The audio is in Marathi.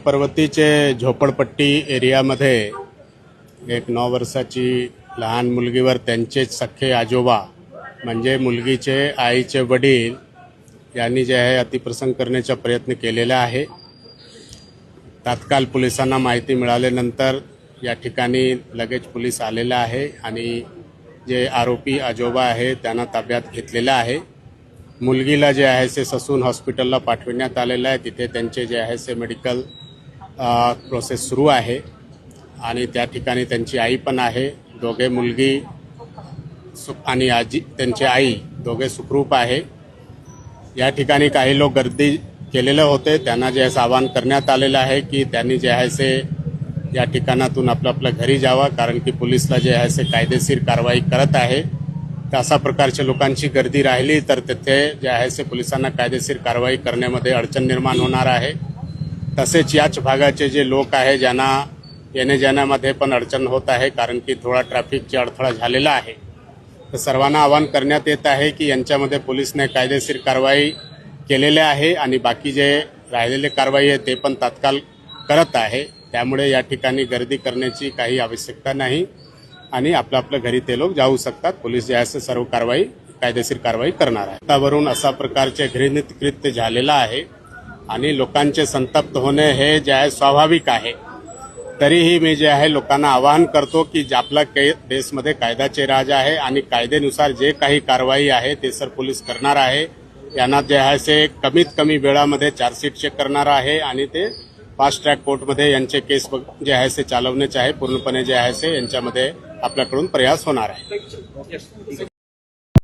पर्वतीचे झोपडपट्टी एरियामध्ये एक 9 वर्षाची लहान मुलगीवर त्यांचेच सख्खे आजोबा म्हणजे मुलगीचे आईचे वडील यांनी जे आहे अतिप्रसंग करण्याचा प्रयत्न केलेला आहे। तात्काळ पोलिसांना माहिती मिळाल्यानंतर या ठिकाणी लगेच पोलीस आलेला आहे आणि जे आरोपी आजोबा आहे त्यांना ताब्यात घेतलेला आहे। मुलगीला जे आहे ते ससून हॉस्पिटलला पाठवण्यात आलेलं आहे। तिथे त्यांचे जे आहे ते मेडिकल प्रोसेस सुरू आहे आणि त्या ठिकाणी त्यांची आई पण आहे। दोघे मुलगी आणि आजी त्यांची आई दोघे सुखरूप आहे। या ठिकाणी काही लोक गर्दी केलेले होते, त्यांना जे आहे आवाहन करण्यात आलेलं आहे की त्यांनी जे आहे ते या ठिकाणातून आपल्या घरी जावा, कारण की पोलिसला जे आहे ते कायदेशीर कारवाई करत आहे। तर अशा प्रकारच्या लोकांची गर्दी राहिली तर तिथे जे आहे ते पोलिसांना कायदेशीर कारवाई करण्यामध्ये अडचण निर्माण होणार आहे। तसेच याच भागाचे जे लोक आहे ज्यांना येणे जाण्यामध्ये पण अडचण होत आहे, कारण की थोडा ट्रॅफिकचा अडथळा झालेला आहे। तर सर्वांना आवाहन करण्यात येत आहे की यांच्यामध्ये पोलिसने कायदेशीर कारवाई केलेले आहे आणि बाकी जे राहिलेले कारवाई आहे ते पण तात्काळ करत आहे। त्यामुळे या ठिकाणी गर्दी करण्याची काही आवश्यकता नाही आणि आपल्या घरी ते लोक जाऊ शकतात। पोलीस जे आहे सर्व कारवाई कायदेशीर कारवाई करणार आहे। त्यावरून अशा प्रकारचे घृणित कृत्य झालेलं आहे आणि लोकांचे संतप्त होणे हे जे आहे स्वाभाविक आहे। तरीही मी जे आहे लोकांना आवाहन करतो की आपला देशमध्ये कायद्याचे राज आहे आणि कायद्यानुसार जे काही कारवाई आहे ते सर पोलीस करणार आहे। यांना जे आहे ते कमीत कमी वेळामध्ये चार्जशीट चेक करणार आहे आणि ते फास्ट ट्रॅक कोर्टमध्ये यांचे केस जे आहे ते चालवण्याचे आहे। पूर्णपणे जे आहे ते यांच्यामध्ये आपल्याकडून प्रयास होणार आहे।